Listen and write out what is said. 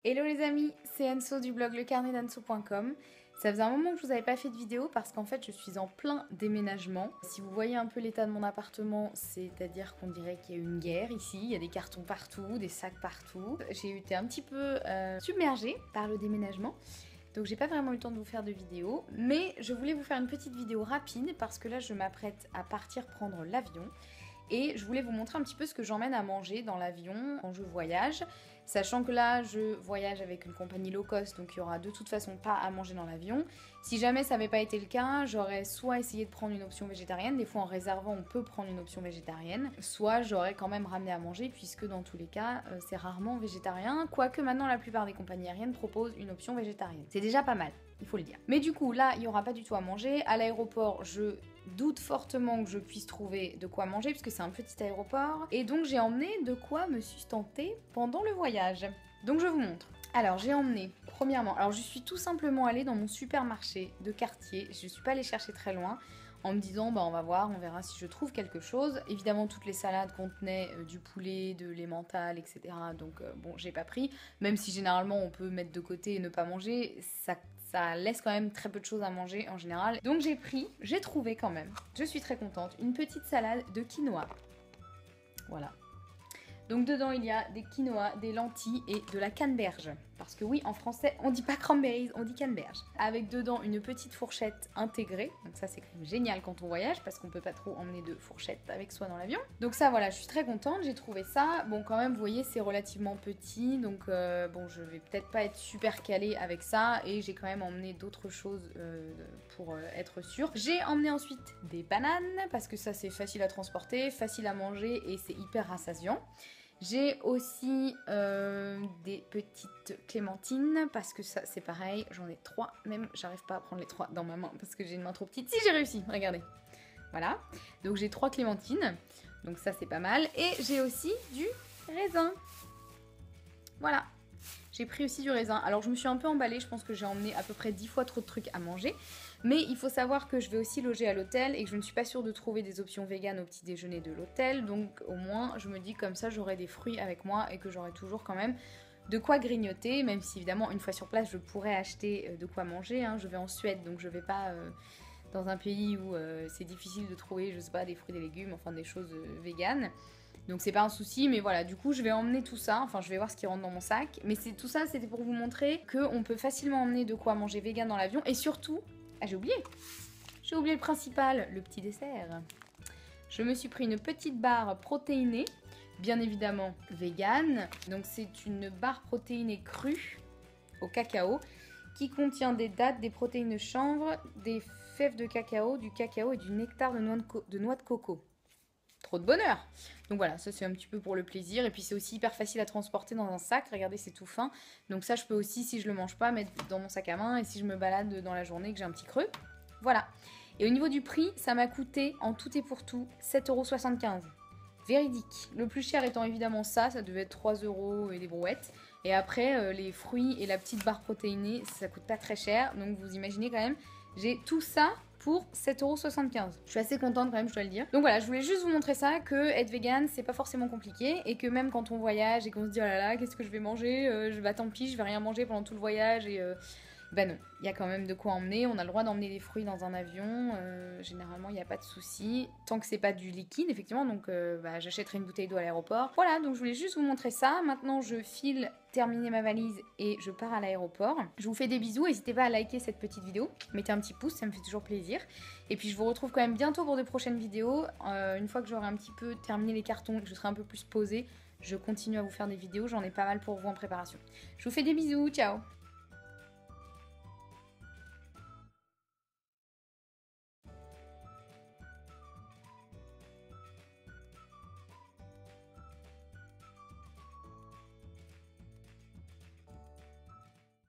Hello les amis, c'est Anso du blog lecarnetdanso.com. Ça faisait un moment que je vous avais pas fait de vidéo parce qu'en fait je suis en plein déménagement. Si vous voyez un peu l'état de mon appartement, c'est-à-dire qu'on dirait qu'il y a eu une guerre ici, il y a des cartons partout, des sacs partout. J'ai été un petit peu submergée par le déménagement. Donc j'ai pas vraiment eu le temps de vous faire de vidéo, mais je voulais vous faire une petite vidéo rapide parce que là je m'apprête à partir prendre l'avion. Et je voulais vous montrer un petit peu ce que j'emmène à manger dans l'avion quand je voyage. Sachant que là, je voyage avec une compagnie low cost, donc il n'y aura de toute façon pas à manger dans l'avion. Si jamais ça n'avait pas été le cas, j'aurais soit essayé de prendre une option végétarienne, des fois en réservant on peut prendre une option végétarienne, soit j'aurais quand même ramené à manger puisque dans tous les cas, c'est rarement végétarien, quoique maintenant la plupart des compagnies aériennes proposent une option végétarienne. C'est déjà pas mal, il faut le dire. Mais du coup, là, il n'y aura pas du tout à manger. À l'aéroport, je doute fortement que je puisse trouver de quoi manger puisque c'est un petit aéroport. Et donc j'ai emmené de quoi me sustenter pendant le voyage. Donc je vous montre. Alors j'ai emmené, premièrement, alors je suis tout simplement allée dans mon supermarché de quartier. Je ne suis pas allée chercher très loin en me disant bah on va voir, on verra si je trouve quelque chose. Évidemment toutes les salades contenaient du poulet, de l'emmental, etc. Donc bon j'ai pas pris. Même si généralement on peut mettre de côté et ne pas manger, ça laisse quand même très peu de choses à manger en général. Donc j'ai trouvé quand même, je suis très contente, une petite salade de quinoa. Voilà. Donc dedans il y a des quinoa, des lentilles et de la canneberge. Parce que oui, en français on dit pas cranberries, on dit canneberge. Avec dedans une petite fourchette intégrée. Donc ça c'est quand même génial quand on voyage parce qu'on peut pas trop emmener de fourchette avec soi dans l'avion. Donc ça voilà, je suis très contente, j'ai trouvé ça. Bon quand même vous voyez c'est relativement petit. Donc bon je vais peut-être pas être super calée avec ça. Et j'ai quand même emmené d'autres choses pour être sûre. J'ai emmené ensuite des bananes parce que ça c'est facile à transporter, facile à manger et c'est hyper rassasiant. J'ai aussi des petites clémentines parce que ça c'est pareil, j'en ai 3, même j'arrive pas à prendre les 3 dans ma main parce que j'ai une main trop petite. Si j'ai réussi, regardez. Voilà, donc j'ai 3 clémentines, donc ça c'est pas mal. Et j'ai aussi du raisin. Voilà, j'ai pris aussi du raisin. Alors je me suis un peu emballée, je pense que j'ai emmené à peu près 10 fois trop de trucs à manger. Mais il faut savoir que je vais aussi loger à l'hôtel et que je ne suis pas sûre de trouver des options véganes au petit déjeuner de l'hôtel. Donc au moins je me dis comme ça j'aurai des fruits avec moi et que j'aurai toujours quand même de quoi grignoter. Même si évidemment une fois sur place je pourrais acheter de quoi manger. Hein. Je vais en Suède donc je vais pas dans un pays où c'est difficile de trouver, je sais pas, des fruits, des légumes, enfin des choses véganes. Donc c'est pas un souci, mais voilà, du coup je vais emmener tout ça, enfin je vais voir ce qui rentre dans mon sac. Mais tout ça c'était pour vous montrer qu'on peut facilement emmener de quoi manger vegan dans l'avion. Et surtout, ah j'ai oublié le principal, le petit dessert. Je me suis pris une petite barre protéinée, bien évidemment vegan. Donc c'est une barre protéinée crue au cacao qui contient des dattes, des protéines de chanvre, des fèves de cacao, du cacao et du nectar de noix de coco. Trop de bonheur. Donc voilà, ça c'est un petit peu pour le plaisir. Et puis c'est aussi hyper facile à transporter dans un sac. Regardez, c'est tout fin. Donc ça je peux aussi, si je le mange pas, mettre dans mon sac à main. Et si je me balade dans la journée, que j'ai un petit creux. Voilà. Et au niveau du prix, ça m'a coûté en tout et pour tout 7,75 €. Véridique. Le plus cher étant évidemment ça devait être 3 € et des brouettes. Et après, les fruits et la petite barre protéinée, ça coûte pas très cher. Donc vous imaginez quand même, j'ai tout ça pour 7,75 €. Je suis assez contente quand même, je dois le dire. Donc voilà, je voulais juste vous montrer ça, que être vegan, c'est pas forcément compliqué. Et que même quand on voyage et qu'on se dit oh là là, qu'est-ce que je vais manger, bah tant pis, je vais rien manger pendant tout le voyage et... Ben non, il y a quand même de quoi emmener, on a le droit d'emmener des fruits dans un avion, généralement il n'y a pas de souci, tant que c'est pas du liquide effectivement, donc bah, j'achèterai une bouteille d'eau à l'aéroport. Voilà, donc je voulais juste vous montrer ça, maintenant je file terminer ma valise et je pars à l'aéroport. Je vous fais des bisous, n'hésitez pas à liker cette petite vidéo, mettez un petit pouce, ça me fait toujours plaisir. Et puis je vous retrouve quand même bientôt pour de prochaines vidéos, une fois que j'aurai un petit peu terminé les cartons, que je serai un peu plus posée, je continue à vous faire des vidéos, j'en ai pas mal pour vous en préparation. Je vous fais des bisous, ciao!